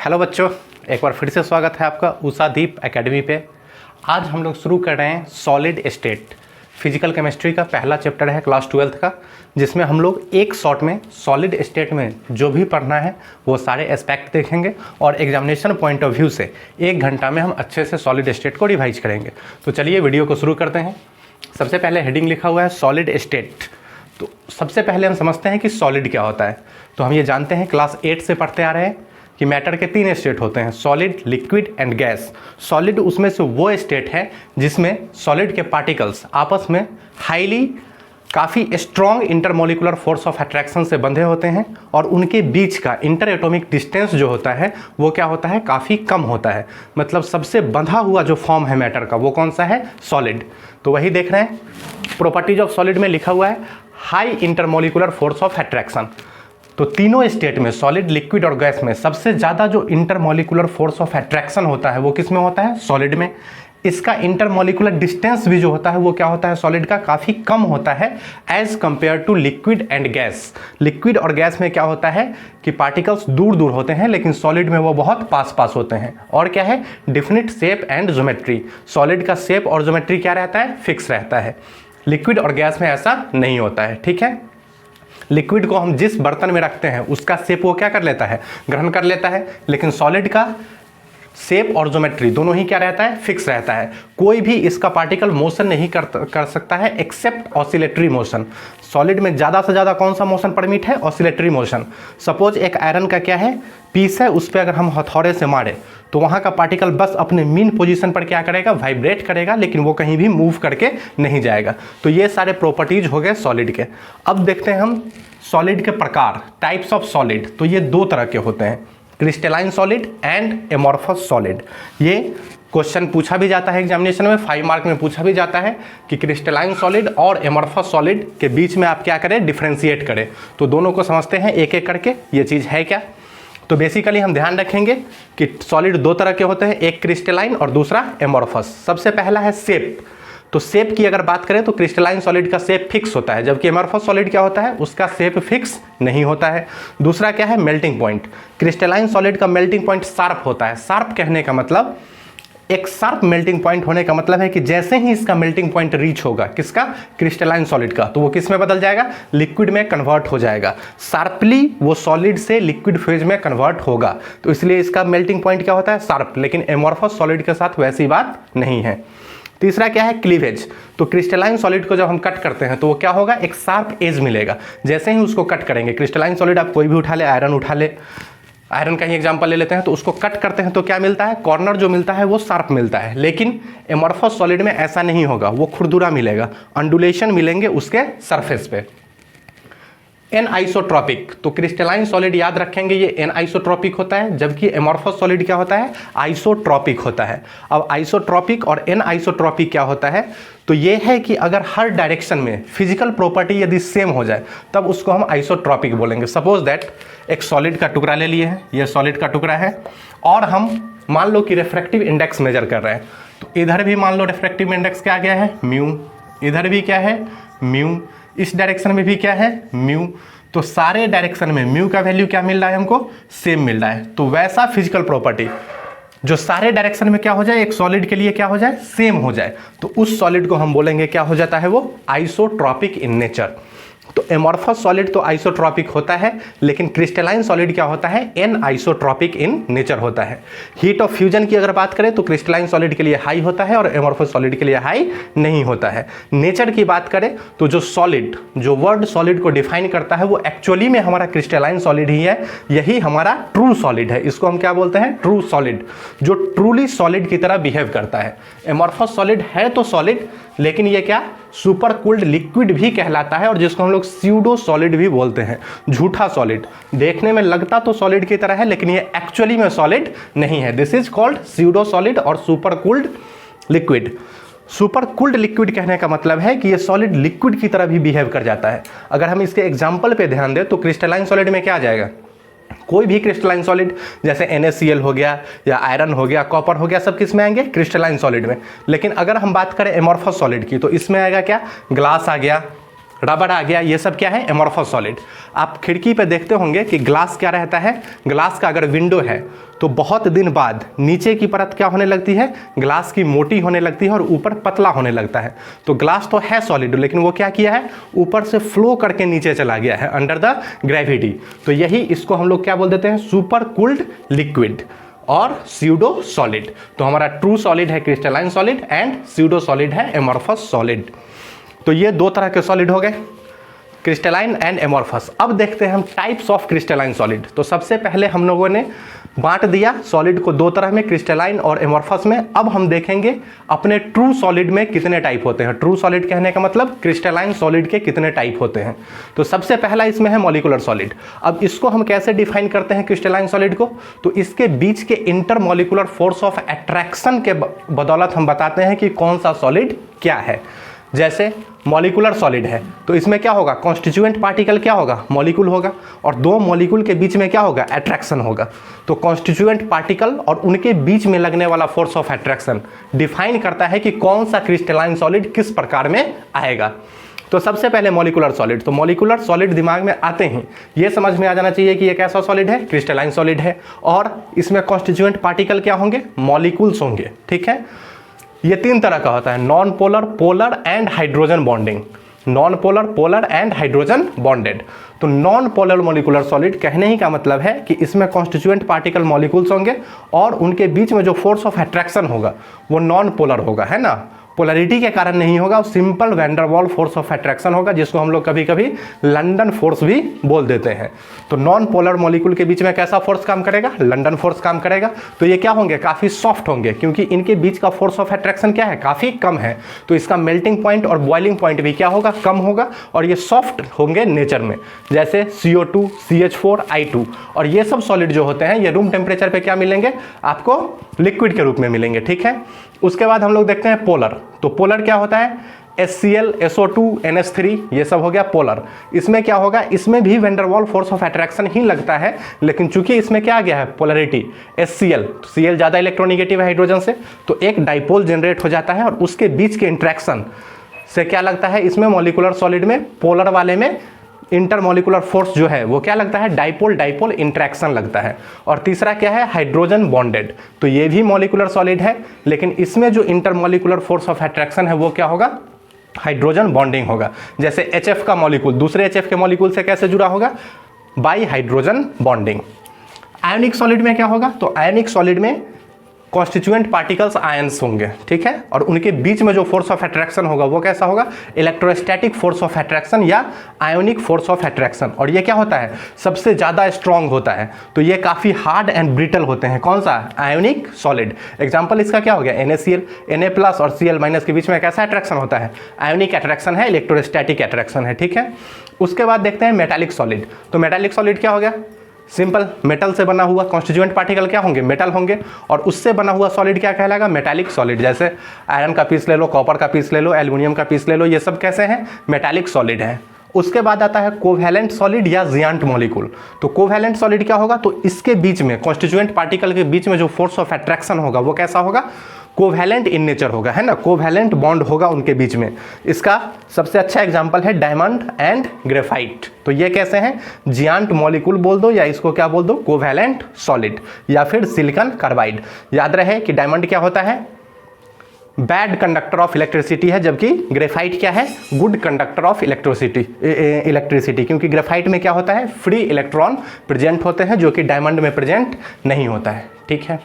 Hello बच्चों, एक बार फिर से स्वागत है आपका उषादीप एकेडमी पे। आज हम लोग शुरू कर रहे हैं सॉलिड स्टेट। फिजिकल केमिस्ट्री का पहला चैप्टर है क्लास 12th का, जिसमें हम लोग एक शॉट में सॉलिड स्टेट में जो भी पढ़ना है वो सारे एस्पेक्ट देखेंगे और एग्जामिनेशन पॉइंट ऑफ व्यू से 1 घंटा में हम अच्छे से सॉलिड स्टेट को रिवाइज करेंगे। तो चलिए वीडियो को शुरू करते हैं। सबसे पहले हेडिंग लिखा हुआ है सॉलिड स्टेट। तो सबसे पहले हम समझते हैं कि सॉलिड क्या होता है। तो हम ये जानते हैं, क्लास 8 से पढ़ते आ रहे हैं कि मैटर के 3 स्टेट होते हैं, solid, liquid and gas. Solid उसमें से वो स्टेट है जिसमें सॉलिड के पार्टिकल्स आपस में हाईली काफ़ी strong intermolecular force of attraction से बंधे होते हैं और उनके बीच का इंटर एटॉमिक डिस्टेंस जो होता है वो क्या होता है, काफ़ी कम होता है। मतलब सबसे बंधा हुआ जो फॉर्म है मैटर का वो कौन सा है, सॉलिड। तो वही देख रहे हैं, प्रॉपर्टीज ऑफ सॉलिड में लिखा हुआ है high intermolecular force of attraction. तो तीनों स्टेट में, सॉलिड, लिक्विड और गैस में, सबसे ज़्यादा जो इंटरमोलिकुलर फोर्स ऑफ अट्रैक्शन होता है वो किस में होता है, सॉलिड में। इसका इंटरमोलिकुलर डिस्टेंस भी जो होता है वो क्या होता है, सॉलिड का काफ़ी कम होता है as compare to liquid and gas. Liquid और गैस में क्या होता है कि पार्टिकल्स दूर दूर होते हैं, लेकिन सॉलिड में वो बहुत पास पास होते हैं। और क्या है, definite shape and geometry. Solid का शेप और ज्योमेट्री क्या रहता है, फिक्स रहता है। लिक्विड और गैस में ऐसा नहीं होता है, ठीक है। लिक्विड को हम जिस बर्तन में रखते हैं उसका शेप वो क्या कर लेता है, ग्रहण कर लेता है, लेकिन सॉलिड का शेप और ज्योमेट्री दोनों ही क्या रहता है, फिक्स रहता है। कोई भी इसका पार्टिकल मोशन नहीं कर सकता है एक्सेप्ट ऑसिलेटरी मोशन। सॉलिड में ज़्यादा से ज़्यादा कौन सा मोशन परमिट है, ऑसिलेटरी मोशन। सपोज एक आयरन का क्या है, पीस है, उस पर अगर हम हथौड़े से मारे तो वहाँ का पार्टिकल बस अपने मीन पोजीशन पर क्या करेगा, वाइब्रेट करेगा, लेकिन वो कहीं भी मूव करके नहीं जाएगा। तो ये सारे प्रॉपर्टीज हो गए सॉलिड के। अब देखते हैं हम सॉलिड के प्रकार, टाइप्स ऑफ सॉलिड। तो ये 2 तरह के होते हैं, crystalline solid and amorphous solid. ये क्वेश्चन पूछा भी जाता है एग्जामिनेशन में, 5 मार्क में पूछा भी जाता है कि क्रिस्टलाइन सॉलिड और एमॉर्फस सॉलिड के बीच में आप क्या करें, डिफ्रेंशिएट करें। तो दोनों को समझते हैं एक एक करके, ये चीज़ है क्या। तो बेसिकली हम ध्यान रखेंगे कि सॉलिड 2 तरह के होते हैं, एक क्रिस्टलाइन और दूसरा एमॉर्फस। सबसे पहला है शेप। तो शेप की अगर बात करें तो क्रिस्टलाइन सॉलिड का शेप फिक्स होता है, जबकि एमॉर्फस सॉलिड क्या होता है, उसका शेप फिक्स नहीं होता है। दूसरा क्या है, मेल्टिंग पॉइंट। क्रिस्टलाइन सॉलिड का मेल्टिंग पॉइंट शार्प होता है। शार्प कहने का मतलब, एक शार्प मेल्टिंग पॉइंट होने का मतलब है कि जैसे ही इसका मेल्टिंग पॉइंट रीच होगा, किसका, क्रिस्टलाइन सॉलिड का, तो वो किस में बदल जाएगा, लिक्विड में कन्वर्ट हो जाएगा। शार्पली वो सॉलिड से लिक्विड फेज में कन्वर्ट होगा, तो इसलिए इसका मेल्टिंग पॉइंट क्या होता है, शार्प। लेकिन एमॉर्फस सॉलिड के साथ वैसी बात नहीं है। तीसरा क्या है, क्लीवेज। तो क्रिस्टलाइन सॉलिड को जब हम कट करते हैं तो वो क्या होगा, एक शार्प एज मिलेगा। जैसे ही उसको कट करेंगे, क्रिस्टलाइन सॉलिड आप कोई भी उठा ले, आयरन उठा ले, आयरन का ही एग्जांपल ले लेते हैं, तो उसको कट करते हैं तो क्या मिलता है, कॉर्नर जो मिलता है वो शार्प मिलता है। लेकिन एमॉर्फस सॉलिड में ऐसा नहीं होगा, वो खुरदुरा मिलेगा, अंडुलेशन मिलेंगे उसके सरफेस पे। An isotropic. तो क्रिस्टलाइन सॉलिड याद रखेंगे ये एन आइसोट्रॉपिक होता है, जबकि एमॉर्फस सॉलिड क्या होता है, आइसोट्रॉपिक होता है। अब आइसोट्रॉपिक और एन आइसोट्रॉपिक क्या होता है, तो ये है कि अगर हर डायरेक्शन में फिजिकल प्रॉपर्टी यदि सेम हो जाए तब उसको हम आइसोट्रॉपिक बोलेंगे। सपोज दैट एक सॉलिड का टुकड़ा ले लिए हैं, ये सॉलिड का टुकड़ा है, और हम मान लो कि रिफ्रैक्टिव इंडेक्स मेजर कर रहे हैं। तो इधर भी मान लो रिफ्रैक्टिव इंडेक्स क्या गया है, म्यू, इधर भी क्या है, म्यू, इस डायरेक्शन में भी क्या है, म्यू। तो सारे डायरेक्शन में म्यू का वैल्यू क्या मिल रहा है हमको, सेम मिल रहा है। तो वैसा फिजिकल प्रॉपर्टी जो सारे डायरेक्शन में क्या हो जाए, एक सॉलिड के लिए क्या हो जाए, सेम हो जाए, तो उस सॉलिड को हम बोलेंगे क्या हो जाता है, वो आइसोट्रॉपिक इन नेचर। तो एमॉर्फस सॉलिड तो आइसोट्रॉपिक होता है, लेकिन क्रिस्टलाइन सॉलिड क्या होता है, एन आइसोट्रॉपिक इन नेचर होता है। हीट ऑफ फ्यूजन की अगर बात करें तो क्रिस्टलाइन सॉलिड के लिए हाई होता है और एमॉर्फस सॉलिड के लिए हाई नहीं होता है। नेचर की बात करें तो जो सॉलिड, जो वर्ड सॉलिड को डिफाइन करता है वो एक्चुअली में हमारा क्रिस्टलाइन सॉलिड ही है, यही हमारा ट्रू सॉलिड है। इसको हम क्या बोलते हैं, ट्रू सॉलिड, जो ट्रूली सॉलिड की तरह बिहेव करता है। एमॉर्फस सॉलिड है तो सॉलिड, लेकिन ये क्या, सुपर कूल्ड लिक्विड भी कहलाता है, और जिसको हम लोग स्यूडो सॉलिड भी बोलते हैं, झूठा सॉलिड। देखने में लगता तो सॉलिड की तरह है, लेकिन ये एक्चुअली में सॉलिड नहीं है। This is called pseudo solid और super cooled liquid. Super cooled liquid कहने का मतलब है कि ये सॉलिड लिक्विड की तरह भी बिहेव कर जाता है। अगर हम इसके एग्जाम्पल पे ध्यान दें तो क्रिस्टलाइन सॉलिड में क्या आ जाएगा, कोई भी क्रिस्टलाइन सॉलिड, जैसे NaCl हो गया या आयरन हो गया, कॉपर हो गया, सब किस में आएंगे, क्रिस्टलाइन सॉलिड में। लेकिन अगर हम बात करें एमॉर्फस सॉलिड की तो इसमें आएगा क्या, ग्लास आ गया, रबर आ गया, ये सब क्या है, एमॉर्फस सॉलिड। आप खिड़की पे देखते होंगे कि ग्लास क्या रहता है, ग्लास का अगर विंडो है तो बहुत दिन बाद नीचे की परत क्या होने लगती है, ग्लास की मोटी होने लगती है और ऊपर पतला होने लगता है। तो ग्लास तो है सॉलिड, लेकिन वो क्या किया है, ऊपर से फ्लो करके नीचे चला गया है अंडर द ग्रेविटी। तो यही इसको हम लोग क्या बोल देते हैं, सुपर कूल्ड लिक्विड और स्यूडो सॉलिड। तो हमारा ट्रू सॉलिड है crystalline solid and pseudo solid है एमॉर्फस सॉलिड। तो ये दो तरह के सॉलिड हो गए, क्रिस्टलाइन एंड एमॉर्फस। अब देखते हैं हम टाइप्स ऑफ क्रिस्टलाइन सॉलिड। तो सबसे पहले हम लोगों ने बांट दिया सॉलिड को दो तरह में, क्रिस्टलाइन और एमॉर्फस में। अब हम देखेंगे अपने ट्रू सॉलिड में कितने टाइप होते हैं। ट्रू सॉलिड कहने का मतलब क्रिस्टलाइन सॉलिड के कितने टाइप होते हैं। तो सबसे पहला इसमें है मॉलिक्यूलर सॉलिड। अब इसको हम कैसे डिफाइन करते हैं क्रिस्टलाइन सॉलिड को, तो इसके बीच के इंटरमॉलिक्यूलर फोर्स ऑफ अट्रैक्शन के बदौलत हम बताते हैं कि कौन सा सॉलिड क्या है। जैसे मॉलिक्यूलर सॉलिड है तो इसमें क्या होगा, कॉन्स्टिट्यूएंट पार्टिकल क्या होगा, मॉलिक्यूल होगा, और दो मॉलिक्यूल के बीच में क्या होगा, अट्रैक्शन होगा। तो कॉन्स्टिट्यूएंट पार्टिकल और उनके बीच में लगने वाला फोर्स ऑफ अट्रैक्शन डिफाइन करता है कि कौन सा क्रिस्टलाइन सॉलिड किस प्रकार में आएगा। तो सबसे पहले मॉलिक्यूलर सॉलिड। तो मॉलिक्यूलर सॉलिड दिमाग में आते ही ये समझ में आ जाना चाहिए कि ये कैसा सॉलिड है, क्रिस्टलाइन सॉलिड है, और इसमें कॉन्स्टिट्यूएंट पार्टिकल क्या होंगे, मॉलिक्यूल्स होंगे। ठीक है, ये तीन तरह का होता है, non polar, polar and hydrogen bonding. Non polar, polar and hydrogen bonded. तो नॉन पोलर मॉलिक्यूलर सॉलिड कहने ही का मतलब है कि इसमें कॉन्स्टिट्यूएंट पार्टिकल मॉलिक्यूल्स होंगे और उनके बीच में जो फोर्स ऑफ अट्रैक्शन होगा वो नॉन पोलर होगा, है ना, पोलरिटी के कारण नहीं होगा, सिंपल वैन डर वाल फोर्स ऑफ अट्रैक्शन होगा, जिसको हम लोग कभी कभी लंदन फोर्स भी बोल देते हैं। तो नॉन पोलर मॉलिक्यूल के बीच में कैसा फोर्स काम करेगा, लंदन फोर्स काम करेगा। तो ये क्या होंगे, काफ़ी सॉफ्ट होंगे, क्योंकि इनके बीच का फोर्स ऑफ अट्रैक्शन क्या है, काफ़ी कम है। तो इसका मेल्टिंग पॉइंट और बॉइलिंग पॉइंट भी क्या होगा, कम होगा, और ये सॉफ्ट होंगे नेचर में, जैसे CO2, CH4, I2। और ये सब सॉलिड जो होते हैं ये रूम टेम्परेचर पे क्या मिलेंगे, आपको लिक्विड के रूप में मिलेंगे। ठीक है, उसके बाद हम लोग देखते हैं पोलर। तो पोलर क्या होता है, HCl, SO2, NH3, ये सब हो गया पोलर। इसमें क्या होगा, इसमें भी वैन डर वाल फोर्स ऑफ अट्रैक्शन ही लगता है, लेकिन चूंकि इसमें क्या आ गया है, पोलरिटी HCl, तो Cl ज़्यादा इलेक्ट्रोनिगेटिव है हाइड्रोजन से, तो एक डाइपोल जनरेट हो जाता है और उसके बीच के इंट्रैक्शन से क्या लगता है, इसमें मॉलिक्यूलर सॉलिड में, पोलर वाले में इंटरमॉलिक्यूलर फोर्स जो है वो क्या लगता है, डाइपोल डाइपोल इंट्रैक्शन लगता है। और तीसरा क्या है, हाइड्रोजन बॉन्डेड। तो ये भी मॉलिक्यूलर सॉलिड है, लेकिन इसमें जो इंटरमॉलिक्यूलर फोर्स ऑफ अट्रैक्शन है वो क्या होगा, हाइड्रोजन बॉन्डिंग होगा। जैसे HF का मॉलिक्यूल दूसरे HF के मॉलिक्यूल से कैसे जुड़ा होगा, by hydrogen bonding. Ionic solid में क्या होगा, तो आयोनिक सॉलिड में कॉन्स्टिट्यूएंट पार्टिकल्स आयंस होंगे। ठीक है, और उनके बीच में जो फोर्स ऑफ अट्रैक्शन होगा वो कैसा होगा, इलेक्ट्रोस्टैटिक फोर्स ऑफ अट्रैक्शन या आयोनिक फोर्स ऑफ अट्रैक्शन। और ये क्या होता है, सबसे ज़्यादा स्ट्रॉन्ग होता है। तो ये काफ़ी हार्ड एंड ब्रिटल होते हैं। कौन सा, आयोनिक सॉलिड। एग्जाम्पल इसका क्या हो गया, NaCl, Na+ और Cl- के बीच में कैसा अट्रैक्शन होता है, आयोनिक अट्रैक्शन है, इलेक्ट्रोस्टैटिक अट्रैक्शन है। ठीक है, उसके बाद देखते हैं मेटालिक सॉलिड। तो मेटालिक सॉलिड क्या हो गया, सिंपल मेटल से बना हुआ, कॉन्स्टिट्यूएंट पार्टिकल क्या होंगे, मेटल होंगे, और उससे बना हुआ सॉलिड क्या कहलाएगा, मेटालिक सॉलिड। जैसे आयरन का पीस ले लो, कॉपर का पीस ले लो, एल्युमिनियम का पीस ले लो, ये सब कैसे हैं, मेटालिक सॉलिड हैं। उसके बाद आता है कोवैलेंट सॉलिड या जियांट मॉलिक्यूल। तो कोवैलेंट सॉलिड क्या होगा, तो इसके बीच में, कॉन्स्टिट्यूएंट पार्टिकल के बीच में जो फोर्स ऑफ अट्रैक्शन होगा वो कैसा होगा, कोवैलेंट इन नेचर होगा, है ना, कोवैलेंट बॉन्ड होगा उनके बीच में। इसका सबसे अच्छा एग्जांपल है डायमंड एंड ग्रेफाइट। तो ये कैसे हैं, जियांट मॉलिक्यूल बोल दो या इसको क्या बोल दो, कोवैलेंट सॉलिड, या फिर सिलिकॉन कार्बाइड। याद रहे कि डायमंड क्या होता है, बैड कंडक्टर ऑफ इलेक्ट्रिसिटी है, जबकि ग्रेफाइट क्या है, गुड कंडक्टर ऑफ इलेक्ट्रिसिटी, क्योंकि ग्रेफाइट में क्या होता है, फ्री इलेक्ट्रॉन प्रेजेंट होते हैं, जो कि डायमंड में प्रेजेंट नहीं होता है। ठीक है,